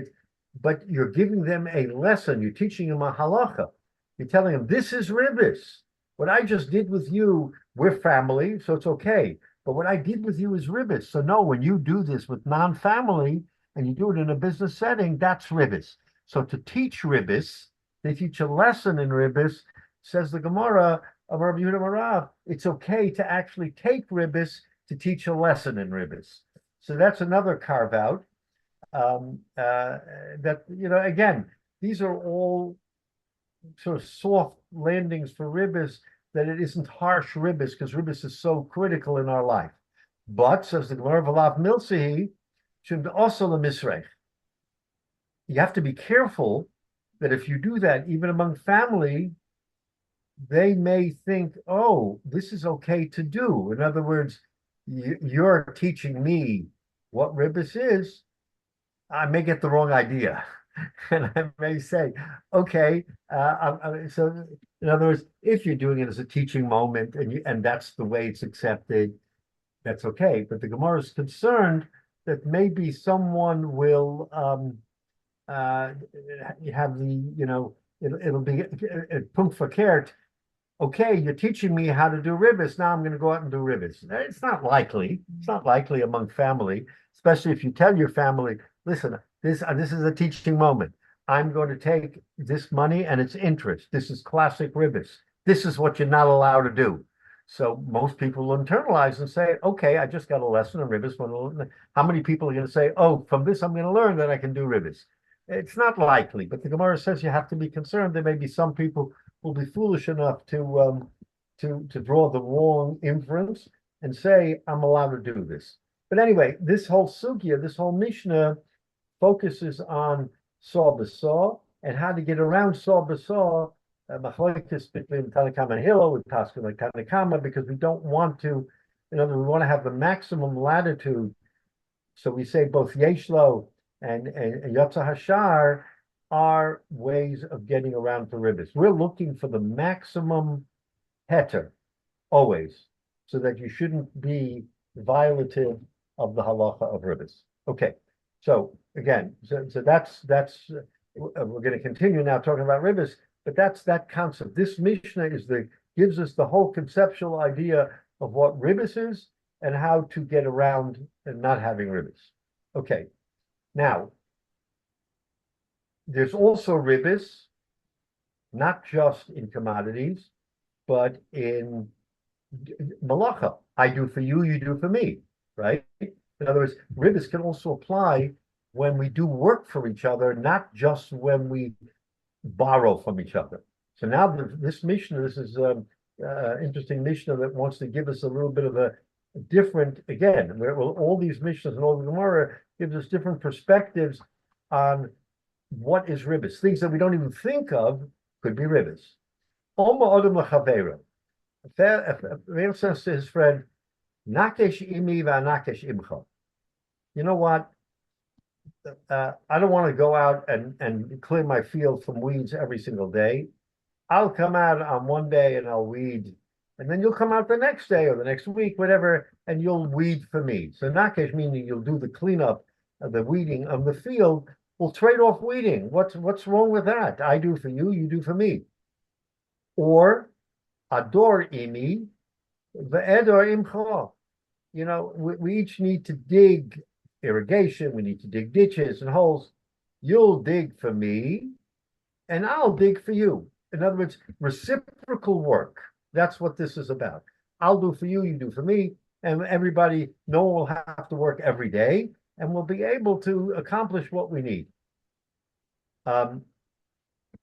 but you're giving them a lesson. You're teaching them a halacha. You're telling them, this is ribis. What I just did with you, we're family, so it's okay. But what I did with you is ribis. So no, when you do this with non-family and you do it in a business setting, that's ribis. So to teach ribis, they teach a lesson in ribis, says the Gemara of Rabbi Yehuda Marav, it's okay to actually take ribis to teach a lesson in ribis. So that's another carve out. That, again, these are all sort of soft landings for ribis, that it isn't harsh ribis, because ribis is so critical in our life. But, says the Gemara, V'lav milsihi, should also the misrech. You have to be careful that if you do that, even among family, they may think, oh, this is okay to do. In other words, you're teaching me what ribis is. I may get the wrong idea. And I may say, okay, so in other words, if you're doing it as a teaching moment and that's the way it's accepted, that's okay. But the Gemara is concerned that maybe someone will have the, it'll be punkt verkehrt. Okay, you're teaching me how to do ribis. Now I'm going to go out and do ribis. It's not likely. It's not likely among family, especially if you tell your family, listen, this is a teaching moment. I'm going to take this money and its interest. This is classic ribis. This is what you're not allowed to do. So most people will internalize and say, okay, I just got a lesson on ribis. How many people are going to say, oh, from this I'm going to learn that I can do ribis? It's not likely, but the Gemara says you have to be concerned. There may be some people who will be foolish enough to draw the wrong inference and say, I'm allowed to do this. But anyway, this whole sugya, this whole Mishnah focuses on saw b'saw and how to get around saw b'saw, machlokes between Tanakama and Hillel with Paskin like Tanakama, because we don't want to, we want to have the maximum latitude. So we say both Yeshlo and Yotza Hashar are ways of getting around the ribis. We're looking for the maximum heter always, so that you shouldn't be violative of the halacha of ribis. Okay, so again, so that's we're going to continue now talking about ribis, but that's that concept. This Mishnah gives us the whole conceptual idea of what ribis is and how to get around and not having ribis. Okay, now there's also ribis not just in commodities, but in malacha. I do for you, you do for me, right? In other words, ribbis can also apply when we do work for each other, not just when we borrow from each other. So now this Mishnah, this is interesting Mishnah that wants to give us a little bit of a different, again, where all these Mishnahs and all the Gemara gives us different perspectives on what is ribbis. Things that we don't even think of could be ribbis. Oma Adam L'Chavera. A man says to his friend, Nakesh imi v'anakesh imcha. You know what? I don't want to go out and clear my field from weeds every single day. I'll come out on one day and I'll weed, and then you'll come out the next day or the next week, whatever, and you'll weed for me. So nakesh meaning you'll do the cleanup of the weeding of the field. We'll trade off weeding. What's wrong with that? I do for you, you do for me. Or ador imi, ve'edor imcha. You know, we each need to dig irrigation. We need to dig ditches and holes. You'll dig for me, and I'll dig for you. In other words, reciprocal work. That's what this is about. I'll do for you, you do for me, and everybody, no one will have to work every day, and we'll be able to accomplish what we need.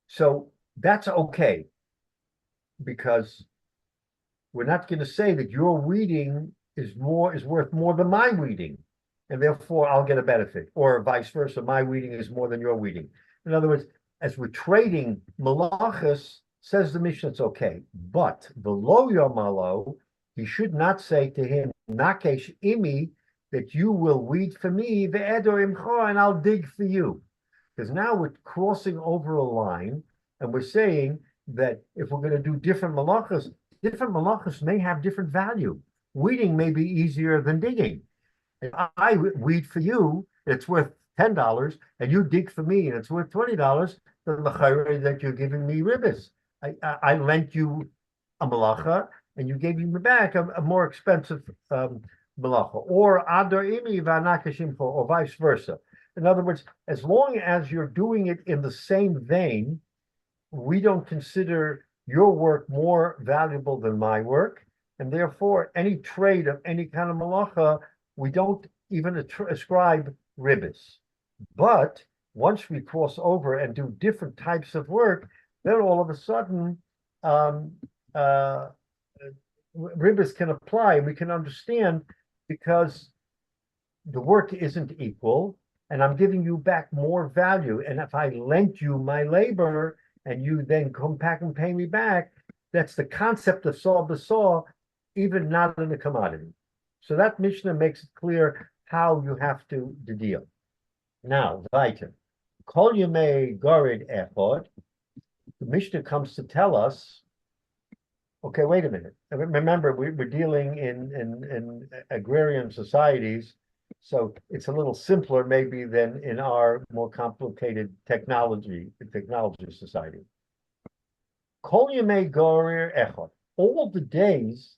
So that's okay, because we're not going to say that your weeding is worth more than my weeding, and therefore I'll get a benefit, or vice versa, my weeding is more than your weeding. In other words, as we're trading malachas, says the Mishnah, it's okay. But the lo yomalo, he should not say to him, nakesh imi, that you will weed for me, ve'edor imcha, and I'll dig for you. Because now we're crossing over a line, and we're saying that if we're going to do different malachas may have different value. Weeding may be easier than digging. If I weed for you, it's worth $10, and you dig for me, and it's worth $20, then the chayre that you're giving me ribbis. I lent you a malacha, and you gave me back a more expensive malacha, or adar imi v'anakashimcha, or vice versa. In other words, as long as you're doing it in the same vein, we don't consider your work more valuable than my work, and therefore any trade of any kind of malacha, we don't even ascribe ribbis. But once we cross over and do different types of work, then all of a sudden ribbis can apply. We can understand, because the work isn't equal, and I'm giving you back more value. And if I lent you my labor and you then come back and pay me back, that's the concept of saw b'saw, even not in a commodity. So that Mishnah makes it clear how you have to deal. Now, weiter. Kol yemei gored echod. The Mishnah comes to tell us, okay, wait a minute. Remember, we're dealing in agrarian societies, so it's a little simpler maybe than in our more complicated technology society. Kol yemei gorer echad. All the days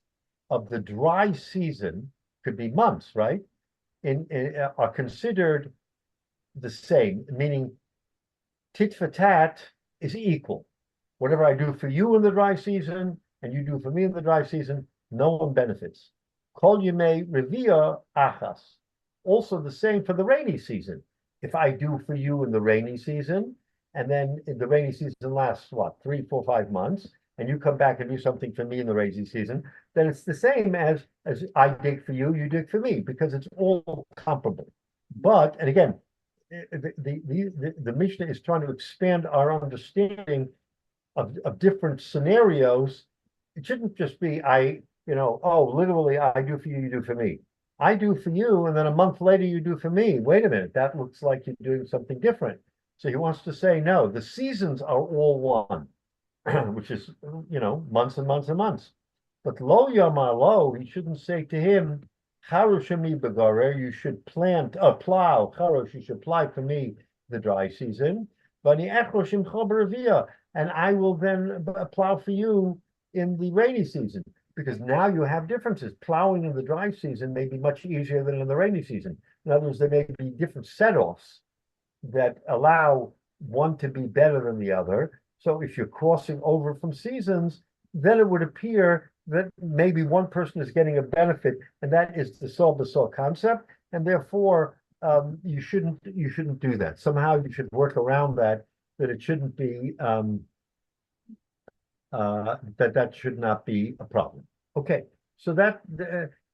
of the dry season, could be months, right? Are considered the same, meaning tit for tat is equal. Whatever I do for you in the dry season and you do for me in the dry season, no one benefits. Kol yemei revia achas. Also the same for the rainy season. If I do for you in the rainy season, and then the rainy season lasts, 3, 4, 5 months, and you come back and do something for me in the rainy season, then it's the same as I dig for you, you dig for me, because it's all comparable. But, and again, the Mishnah is trying to expand our understanding of different scenarios. It shouldn't just be literally I do for you, you do for me. I do for you, and then a month later you do for me. Wait a minute, that looks like you're doing something different. So he wants to say, no, the seasons are all one, which is, months and months and months. But lo yamar lo, he shouldn't say to him, charoshimi begarer, you should plow, charosh, you should plow for me the dry season. Vani echroshim chaber, and I will then plow for you in the rainy season. Because now you have differences. Plowing in the dry season may be much easier than in the rainy season. In other words, there may be different set-offs that allow one to be better than the other. So if you're crossing over from seasons, then it would appear that maybe one person is getting a benefit, and that is the sol b'sol concept, and therefore you shouldn't do that. Somehow you should work around that. That it shouldn't be that should not be a problem. Okay, so that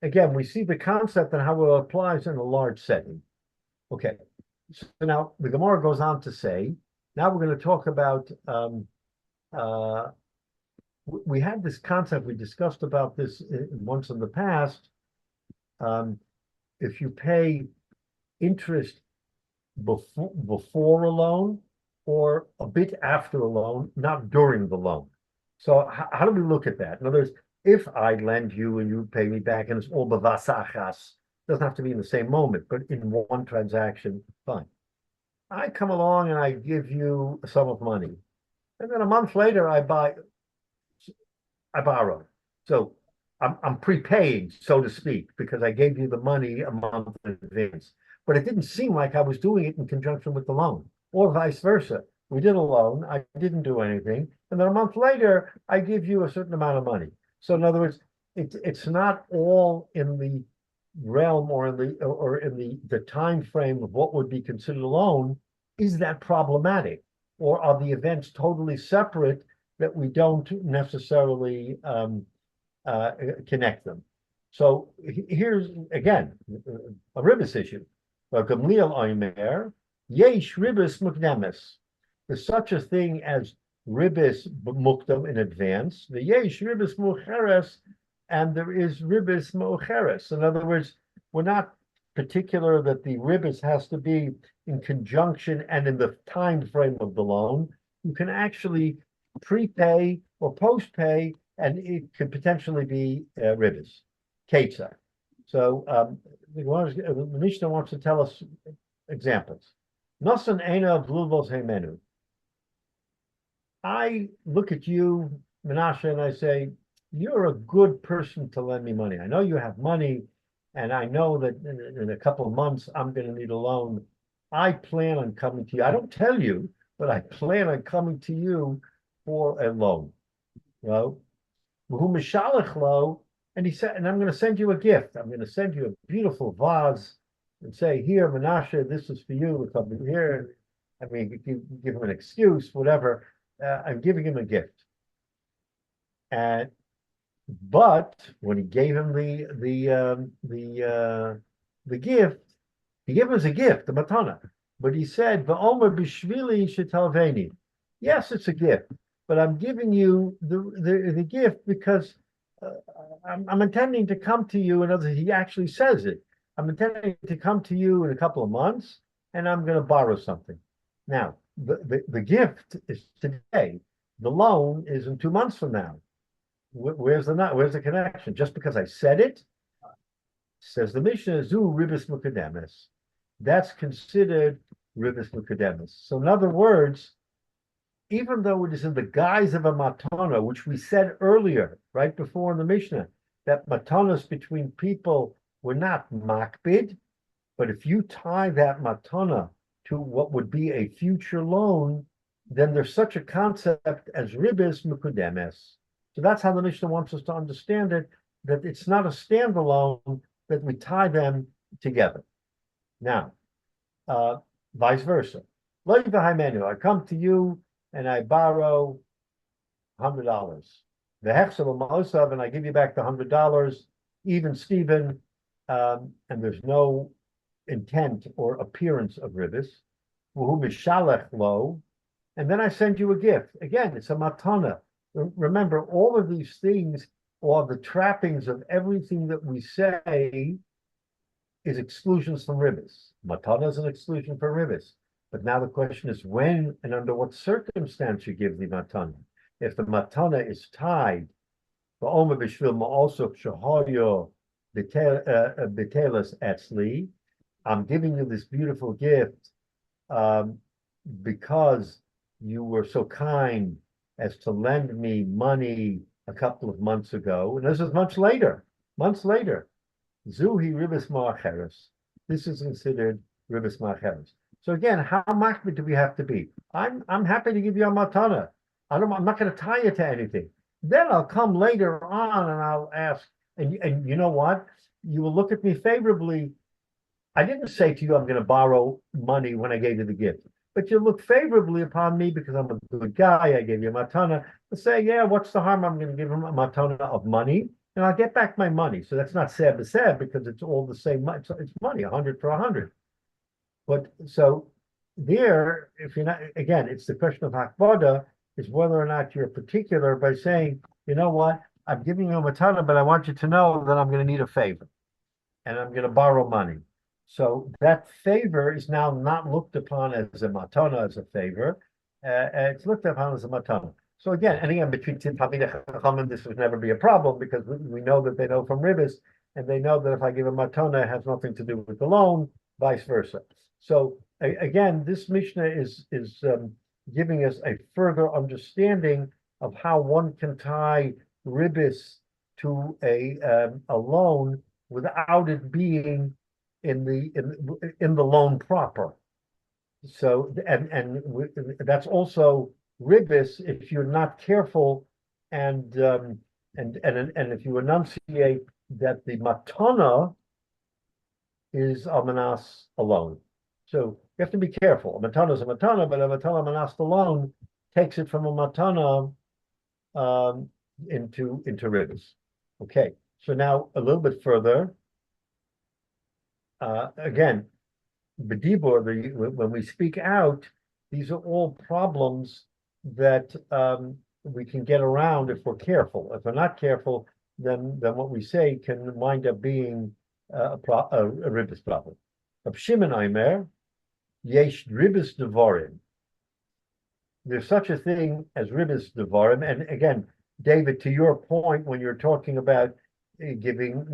again, we see the concept and how it applies in a large setting. Okay, so now the Gemara goes on to say, now we're going to talk about we had this concept, we discussed about this once in the past. If you pay interest before a loan or a bit after a loan, not during the loan. So how do we look at that? In other words, if I lend you and you pay me back and it's all bavasachas, doesn't have to be in the same moment, but in one transaction, fine. I come along and I give you a sum of money, and then a month later I borrow. So I'm prepaying, so to speak, because I gave you the money a month in advance. But it didn't seem like I was doing it in conjunction with the loan, or vice versa. We did a loan, I didn't do anything, and then a month later I give you a certain amount of money. So in other words, it's not all in the realm or in the time frame of what would be considered a loan. Is that problematic, or are the events totally separate that we don't necessarily connect them? So here's again a ribis issue. Gamliel Oimer, yesh ribis mukdemis. There's such a thing as ribis mukdam in advance. The yesh ribis mucheres, and there is ribis mocheres. In other words, we're not particular that the ribis has to be in conjunction and in the time frame of the loan. You can actually prepay or post-pay, and it could potentially be ribis, ketza. So the Mishnah wants to tell us examples. Nosan ena bluvos hemenu. I look at you, Menashe, and I say, you're a good person to lend me money. I know you have money, and I know that in a couple of months I'm going to need a loan. I plan on coming to you. I don't tell you, but I plan on coming to you for a loan. You know, and he said, and I'm going to send you a gift. I'm going to send you a beautiful vase and say, here, Menashe, this is for you. It's up here. I mean, give him an excuse, whatever. I'm giving him a gift. But when he gave him the gift, he gave him as a gift, the matana. But he said, "Va'omer b'shvili shetalveni." Yes, it's a gift, but I'm giving you the gift because I'm intending to come to you. In other words, he actually says it. I'm intending to come to you in a couple of months, and I'm going to borrow something. Now, the gift is today. The loan is in 2 months from now. Where's the connection? Just because I said it, says the Mishnah, zu ribis mukademis. That's considered ribis mukademis. So in other words, even though it is in the guise of a matana, which we said earlier, right before in the Mishnah, that matanas between people were not makbid, but if you tie that matana to what would be a future loan, then there's such a concept as ribis mukademis. So that's how the Mishnah wants us to understand it, that it's not a standalone, that we tie them together. Now, vice versa. I come to you and I borrow $100. The hechsel and I give you back the $100, even Stephen, and there's no intent or appearance of ribis. And then I send you a gift. Again, it's a matana. Remember, all of these things are the trappings of everything that we say is exclusions from ribis. Matana is an exclusion for ribis. But now the question is when and under what circumstance you give the matana. If the matana is tied, I'm giving you this beautiful gift because you were so kind as to lend me money a couple of months ago, and this is months later. Zuhi ribis ma'acheres. This is considered ribis ma'acheres. So again, how makbid do we have to be? I'm happy to give you a matana, I'm not going to tie you to anything. Then I'll come later on and I'll ask, and you know what? You will look at me favorably. I didn't say to you, I'm going to borrow money when I gave you the gift, but you look favorably upon me because I'm a good guy. I gave you a matana. To say, yeah, what's the harm? I'm going to give him a matana of money and I'll get back my money. So that's not seb because it's all the same. It's money, 100 for 100. But so there, if you're not, again, it's the question of hakbada is whether or not you're particular by saying, you know what, I'm giving you a matana, but I want you to know that I'm going to need a favor and I'm going to borrow money. So that favor is now not looked upon as a matana, as a favor. It's looked upon as a matana. So again, and again, between Talmidei Chachamim, this would never be a problem because we know that they know from Ribbis, and they know that if I give a matana, it has nothing to do with the loan, vice versa. So again, this Mishnah is giving us a further understanding of how one can tie Ribbis to a loan without it being in the loan proper. So and that's also Ribbis if you're not careful and if you enunciate that the matana is amanas alone. So you have to be careful. A matana is a matana, but a matana amanas alone takes it from a matana into Ribbis. Okay, so now a little bit further. Again, B'dibur, when we speak out, these are all problems that we can get around if we're careful. If we're not careful, then what we say can wind up being a Ribbis problem. Of Shimon Aimer, yesh Ribbis devarim. There's such a thing as Ribbis devarim, and again, David, to your point, when you're talking about giving,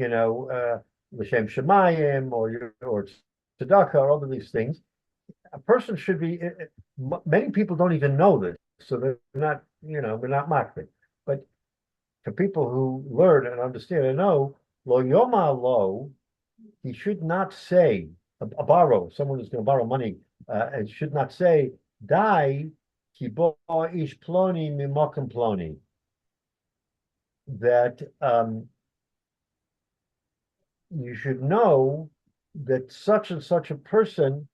l'shem shemayim or tzedakah or all of these things, a person should be. Many people don't even know this, so they're not, we're not makbid. But for people who learn and understand and know, lo yoma lo, he should not say borrow. Someone who's going to borrow money, and should not say dai ki bo ish ploni mimokim ploni. That you should know that such and such a person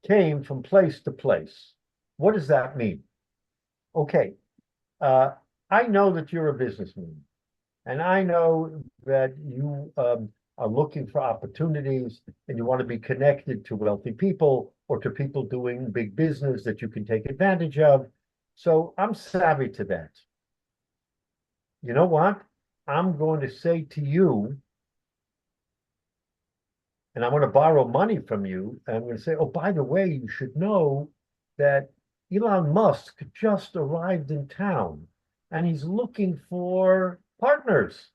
came from place to place. What does that mean? Okay, I know that you're a businessman, and I know that you are looking for opportunities and you want to be connected to wealthy people or to people doing big business that you can take advantage of. So I'm savvy to that. You know what? I'm going to say to you, and I want to borrow money from you. And I'm going to say, oh, by the way, you should know that Elon Musk just arrived in town and he's looking for partners.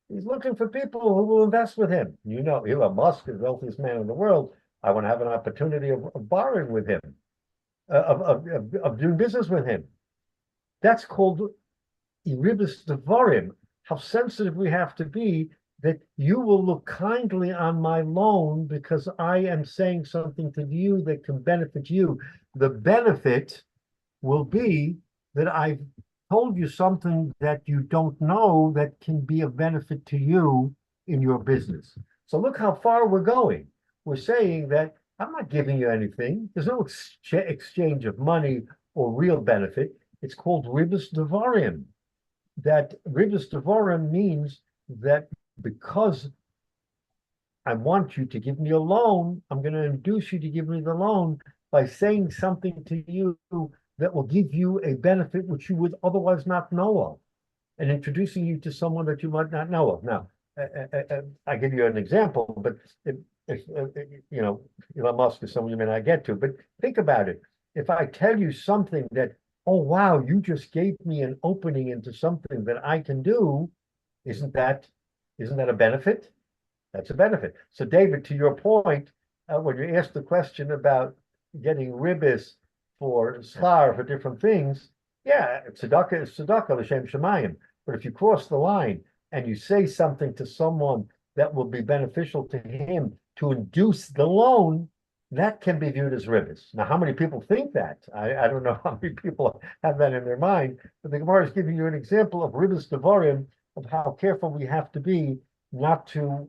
He's looking for people who will invest with him. Elon Musk is the wealthiest man in the world. I want to have an opportunity of borrowing with him, of doing business with him. That's called Ribbis devarim. How sensitive we have to be that you will look kindly on my loan because I am saying something to you that can benefit you. The benefit will be that I've told you something that you don't know that can be of benefit to you in your business. So look how far we're going. We're saying that I'm not giving you anything. There's no exchange of money or real benefit. It's called Ribbis devarim. That Ribbis devarim means that because I want you to give me a loan, I'm going to induce you to give me the loan by saying something to you that will give you a benefit which you would otherwise not know of, and introducing you to someone that you might not know of. Now, I give you an example, but if Elon Musk is someone you may not get to, but think about it. If I tell you something that, oh, wow, you just gave me an opening into something that I can do, isn't that a benefit? That's a benefit. So, David, to your point, when you asked the question about getting ribbis for schar for different things, yeah, tzedakah is tzedakah l'shem shemayim. But if you cross the line and you say something to someone that will be beneficial to him to induce the loan, that can be viewed as ribbis. Now, how many people think that? I don't know how many people have that in their mind, but the Gemara is giving you an example of ribbis devarim, of how careful we have to be not to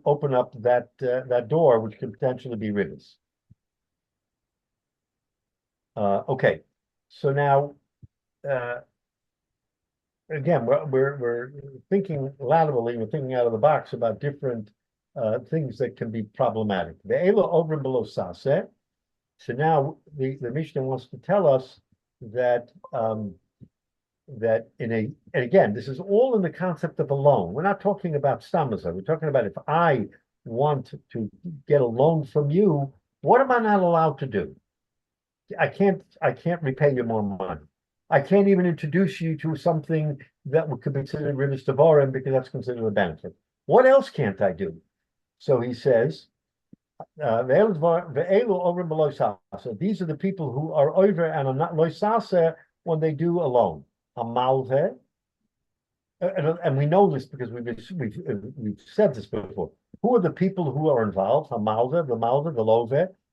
open up that door, which could potentially be ribbis. Okay, so now again, we're thinking laterally, we're thinking out of the box about different things that can be problematic. The elo over and below saseh. So now the Mishnah wants to tell us that that and again, this is all in the concept of a loan. We're not talking about stamaza. We're talking about if I want to get a loan from you, what am I not allowed to do? I can't repay you more money. I can't even introduce you to something that could be considered rivus devarim because that's considered a benefit. What else can't I do? So he says, ve'elu over below sasa. These are the people who are over and are not lo sasa when they do a loan. Hamalve, and we know this because we've said this before. Who are the people who are involved? Hamalve, the malve, the love,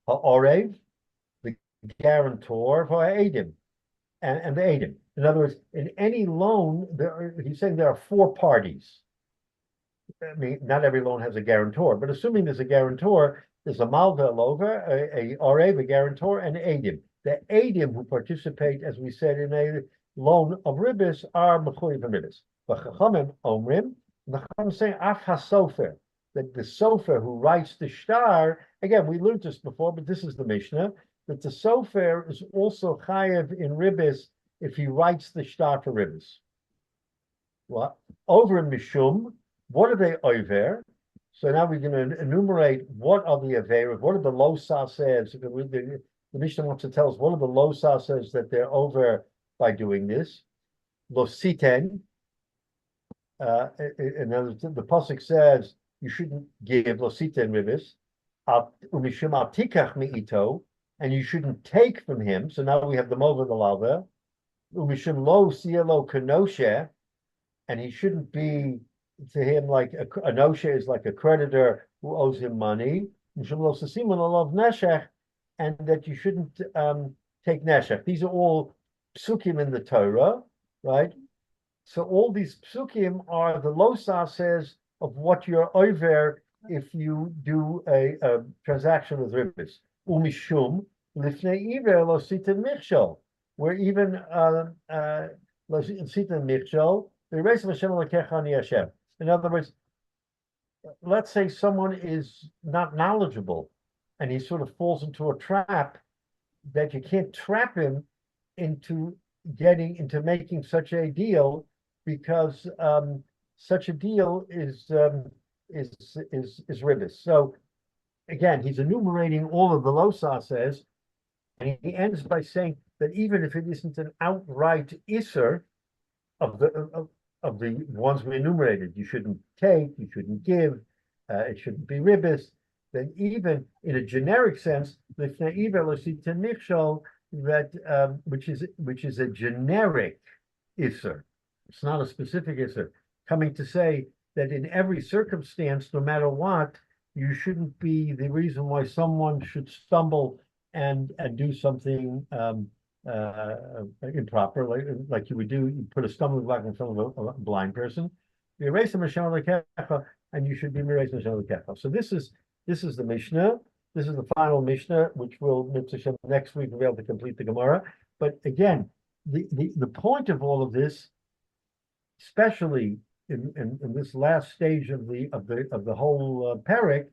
ha'orev, the guarantor, ha'edim, and the edim. In other words, in any loan, he's saying there are four parties. I mean, not every loan has a guarantor, but assuming there's a guarantor, there's a malve, a lover, a orev, a guarantor, and edim. The edim who participate, as we said, in a loan of ribbis are mechuyev and ribbis. But chachamim omrim, chachamim saying af hasofer, that the sofer who writes the shtar, again, we learned this before, but this is the Mishnah, that the sofer is also chayev in ribbis if he writes the shtar for ribbis. What? Over in Mishum, what are they over? So now we're going to enumerate what are the averas, what are the losa says. The Mishnah wants to tell us what are the losa says that they're over by doing this. Lositen. The pasuk says you shouldn't give lositen ribis. Umishum al tikach miito, and you shouldn't take from him. So now we have the mova the lava. Umishum lo sielo kanoshe, and he shouldn't be to him like a noshe is like a creditor who owes him money. Umishum lo sasimun alav neshech, and that you shouldn't take neshech. These are all psukim in the Torah, right? So all these psukim are the losa says of what you're over if you do a transaction with ribbis. Umishum lifnei iver lo sitin michshol, where even sitin michshol the race of Hashem lekechani Hashem. In other words, let's say someone is not knowledgeable and he sort of falls into a trap that you can't trap him into making such a deal because such a deal is ribbis. So again, he's enumerating all of the losa says, and he ends by saying that even if it isn't an outright isser of the ones we enumerated, you shouldn't take, you shouldn't give, it shouldn't be ribbis. Then even in a generic sense, that which is a generic isser. It's not a specific isser. Coming to say that in every circumstance, no matter what, you shouldn't be the reason why someone should stumble and do something improper, like you would do. You put a stumbling block in front of a blind person. You erase a and you should be erased. So this is the Mishnah. This is the final Mishnah, which will next week we'll be able to complete the Gemara. But again, the point of all of this, especially in this last stage of the whole parak,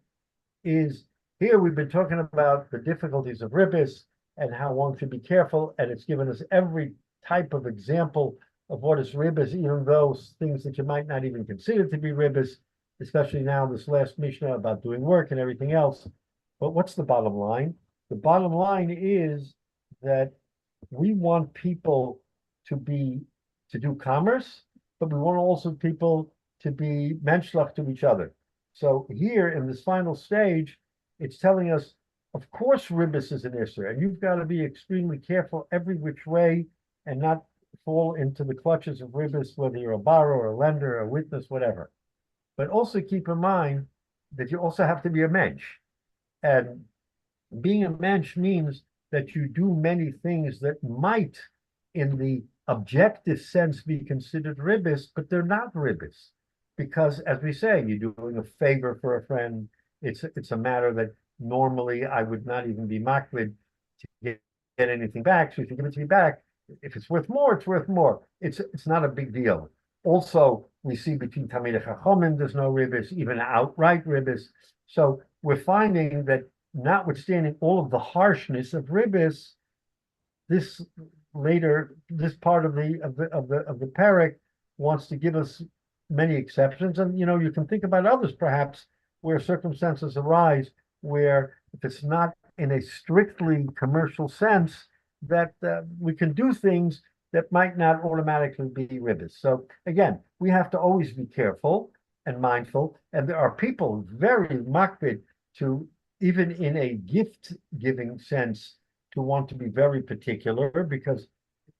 is here we've been talking about the difficulties of ribbis and how one should be careful, and it's given us every type of example of what is ribbis, even those things that you might not even consider to be ribbis, especially now this last Mishnah about doing work and everything else. But what's the bottom line? The bottom line is that we want people to do commerce, but we want also people to be menschlich to each other. So here in this final stage, it's telling us, of course, ribbis is an isser, and you've got to be extremely careful every which way and not fall into the clutches of ribbis, whether you're a borrower, or a lender, or a witness, whatever. But also keep in mind that you also have to be a mensch. And being a mensch means that you do many things that might, in the objective sense, be considered ribbis, but they're not ribbis. Because, as we say, you're doing a favor for a friend. It's a matter that normally I would not even be makbid to get anything back. So if you give it to me back, if it's worth more, it's worth more. It's not a big deal. Also, we see between Talmidei Chachamim, there's no ribbis, even outright ribbis. So we're finding that notwithstanding all of the harshness of ribbis, this part of the parak wants to give us many exceptions. And you can think about others perhaps where circumstances arise where if it's not in a strictly commercial sense, that we can do things that might not automatically be ribbis. So again, we have to always be careful and mindful. And there are people very makbid to, even in a gift giving sense, to want to be very particular, because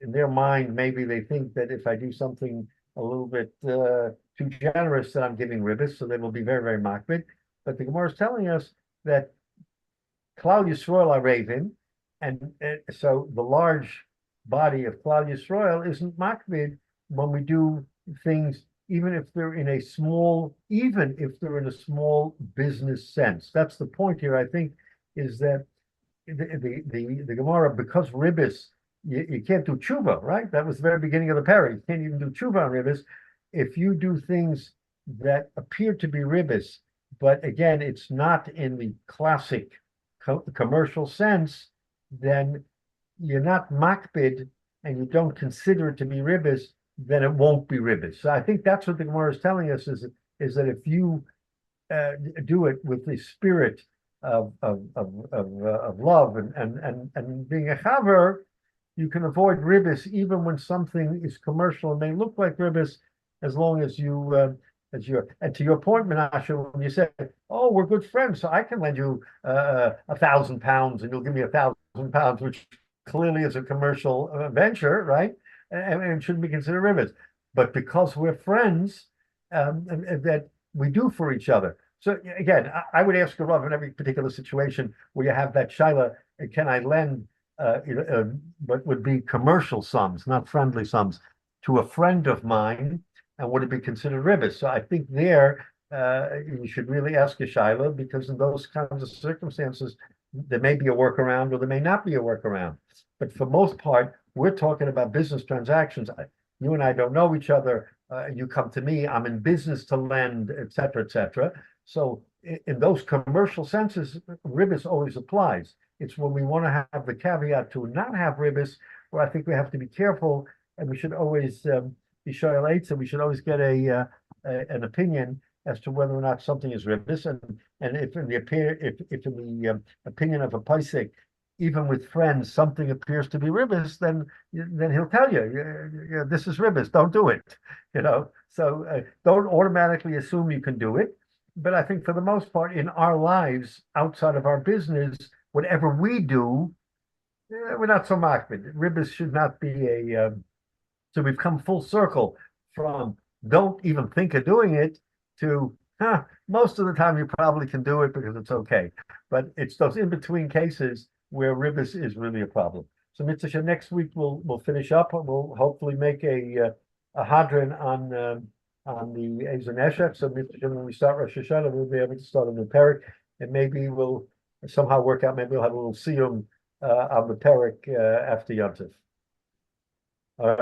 in their mind, maybe they think that if I do something a little bit too generous, that I'm giving ribbis, so they will be very, very makbid. But the Gemara is telling us that Klal Yisrael are raven, and so the large body of Klal Yisrael isn't makbid when we do things, even if they're in a small business sense. That's the point here, I think, is that the Gemara, because ribbis, you can't do tshuva, right? That was the very beginning of the parak. You can't even do tshuva on ribbis. If you do things that appear to be ribbis, but again, it's not in the classic commercial sense, then you're not makbid and you don't consider it to be ribbis, then it won't be ribbis. So I think that's what the Gemara is telling us, is that if you do it with the spirit of love and being a chaver, you can avoid ribbis even when something is commercial and may look like ribbis, as long as you and to your point, Menashe, when you said, "Oh, we're good friends, so I can lend you £1,000 and you'll give me £1,000," which clearly is a commercial venture, right? And it shouldn't be considered ribbis. But because we're friends, and that we do for each other. So again, I would ask a Rav in every particular situation where you have that shaila, can I lend what would be commercial sums, not friendly sums, to a friend of mine, and would it be considered ribbis? So I think there you should really ask a shaila, because in those kinds of circumstances, there may be a workaround or there may not be a workaround. But for most part, we're talking about business transactions. You and I don't know each other. You come to me, I'm in business to lend, et cetera, et cetera. So in those commercial senses, ribbis always applies. It's when we want to have the caveat to not have ribbis, where I think we have to be careful, and we should always be shoyal eitz, and we should always get an opinion as to whether or not something is ribbis. And if in the opinion of a paisik, even with friends, something appears to be ribbis, then he'll tell you, this is ribbis, don't do it. So don't automatically assume you can do it. But I think for the most part, in our lives, outside of our business, whatever we do, we're not so makbid. Ribbis should not be so we've come full circle from don't even think of doing it to, most of the time you probably can do it because it's okay. But it's those in-between cases where ribbis is really a problem. So Mitzvah, next week we'll finish up. We'll hopefully make a hadron on the Ezer Neshek. So Mitzvah, when we start Rosh Hashanah, we'll be able to start a new parak, and maybe we'll somehow work out. Maybe we'll have a little siyum on the parak after Yom Tov. All right.